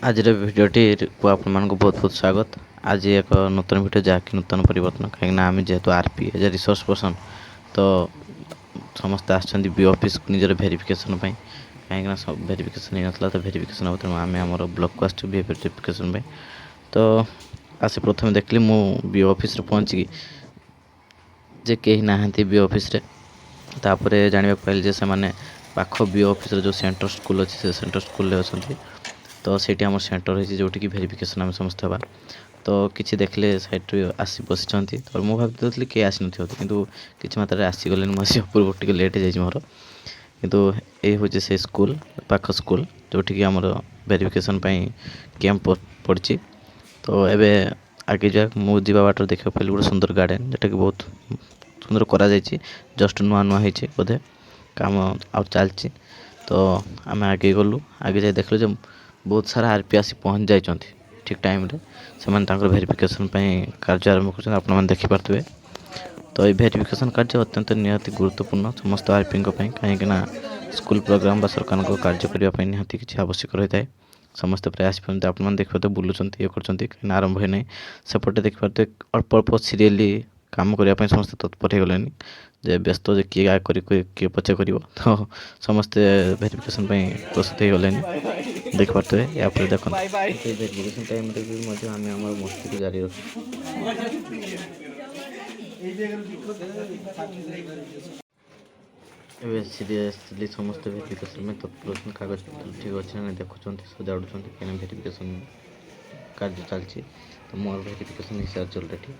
आज भिडटी को आपण बहुत बहुत स्वागत। आज एक नूतन भिडियो जहाँकि नूतन परिवर्तन कहीं आम जेहेतु RP as a resource person तो समस्ते आसछन्ति बी ऑफिस निजर वेरिफिकेशन कहीं वेरिफिकेशन ही नथला तो वेरिफिकेशन हम तेणु आम आम ब्लॉक को आसु वेरिफिकेशन तो आसे प्रथम देखली मु बी ऑफिस पहुँचिकी जे कहीं ना बी ऑफिस तापर जानवा पाइल जे से पाख बी ऑफिस जो सेंटर स्कूल अच्छी से सेंटर स्कूल अच्छा तो सेठी आम सेंटर होती जो कि वेरिफिकेशन आम समस्त हाँ तो किसी देखले साइड आसी बसी तो मुझे भावी किए आसी ना कि किसी मात्रा आसीगले मुझे पूर्व टे लेट हो मोर कितु ये हूँ से स्कूल पाख स्कूल जोटिकी आमर वेरिफिकेशन कैंप पड़ी तो एबे आगे जा मुझे बाट देखा पाइली गोटे सुंदर गार्डन जोटा कि बहुत सुंदर करा जस्ट नुआ नुआ होती बोधे काम आ चलती तो आम आगे गलु आगे जाए देखल जो बहुत सारा आरपी आसी पहुँच जाइए ठीक टाइम से वेरिफिकेशन कार्य आरंभ कर आपने देखिपे तो ये वेरिफिकेशन कार्य अत्यंत निहाती गुरुत्वपूर्ण समस्त आरपी कहीं स्कूल प्रोग्राम सरकार को कार्य करने निहाती किसी आवश्यक रही है समस्ते प्राय आसपार आपने देखिए बुलूँ ये कर आरंभ है ना सेपटे देखिए अल्प अल्प सीरियली काम करने समस्त तत्पर हो गले जे व्यस्त जे किए किए पचे कर तो समस्ते वेरिफिकेशन प्रस्तुत हो गले देख पारे या देख वेरिफिकेशन टाइम भी आम मस्ती को जारी सीरियसली समस्त वेरिफिकेशन में तत्पर कागज पत्र ठीक अच्छे ना देखुं सजाड़ कहीं वेरिफिकेशन कार्य चलती तो मोर वेरिफिकेशन हिसाब चल रही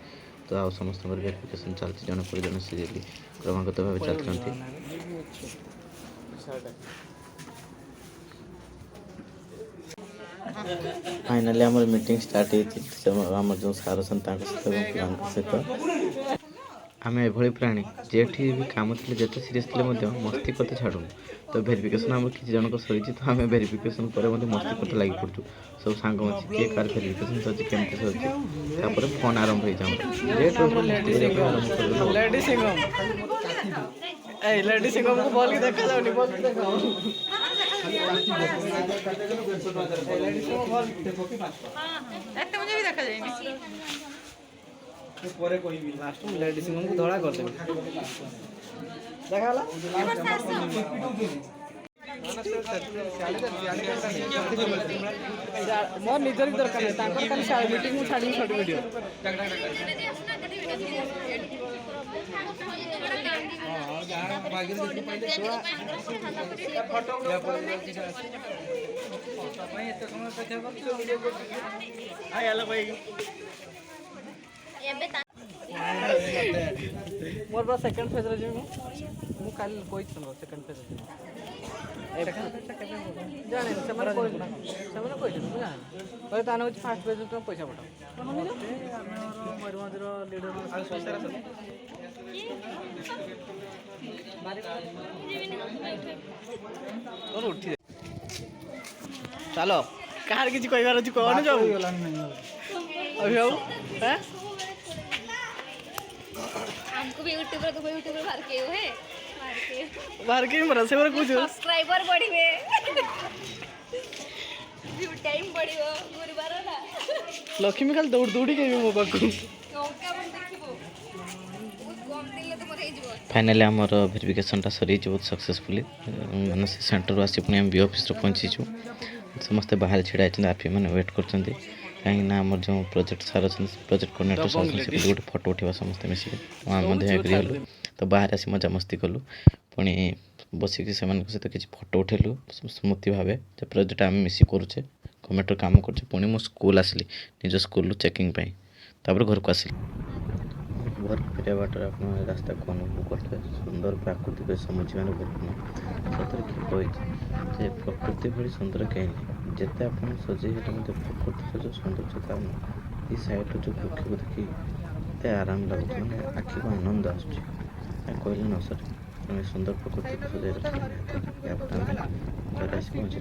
तो आ समस्त वेरिफिकेशन चलती जन पर जन सीरियली क्रमागत भाव चलती फाइनाली आम मीटिंग स्टार्ट होती जो सार अच्छा सहित आम एभली प्राणी जेठी भी काम थे जिते सीरीयस थे मस्ती करते छाड़ू तो वेरिफिकेशन आम किसी जनक सरी तो आम वेरिफिकेशन पर मस्ती करते लगी पड़ू सब सांग अच्छी किए कार वेरिफिकेशन सरी केमती सरी फोन आरंभ हो ପରେ କହିବି ଲାଷ୍ଟ ମୁଁ ଲେଡିସ୍ ମାନଙ୍କୁ ଧଳା କରିଦେବି ଦେଖାଲା ମୋ ନିଜର ଦରକାର ନାହିଁ ତାଙ୍କର ଖାଲି ସାଇଡ ମିଟିଂ ମୁଁ ଛାଡ଼ିବି ଛୋଟ ଭିଡ଼ିଓ मोर बस सेकंड फेज रे जेमु मु काल कोइ छलो सेकंड फेज जाने से माने कोइ छनु जाने ओए ताने फर्स्ट फेज तो पैसा पठाओ मयूरभंज रो लीडर और उठी चलो कहार किछि कहबार अछि कोन जाऊ अभी आओ हैं हमको भी यूट्यूबर तो यूट्यूबर बाहर के मरा से कुछ सब्सक्राइबर बढ़िबे व्यू टाइम बढ़िबो गुरुवार ना लक्ष्मी खाली दौड़ दौड़ी के मो पाखु नौका बन देखिबो बहुत कम दिन ले तो मर हे जीवो फाइनाली आमर वेरिफिकेशन सरी बहुत सक्सेसफुली मैंने से सेंटर आसी पुणी बी ऑफिस पहुँचीचु समस्ते बाहर छिड़ा होती आरपी मैंने वेट कर कहीं आम जो प्रोजेक्ट सार अच्छे प्रोजेक्ट कोऑर्डिनेटर सार गोटे फोटो उठा समस्ते मिसिक एग्री हलु तो बाहर आसी मजामस्ती कलु पुणी बसिक सहित किसी फोटो उठेलु स्मृति भाव जो प्रोजेक्ट आम मिसिक करुचे गवर्नमेंट काम कर पुणी मो स्कूल आसली निज स्कूल चेकिंग तापर घर को आसली घर फेर बाटर आप रास्ता को अनुभव करते सुंदर प्राकृतिक समुची मैंने भरपूर्ण सतरे किए कही प्रकृति भाई सुंदर कहीं नहीं जिते आप सजे प्रकृतिर जो सौंदर्यता ये साइड जो वृक्ष को देखिए एत आराम लगुच मैंने आखि को आनंद आसूँ कहले न सर सुंदर प्रकृति को सजाई रखी घर आस पहुँचे।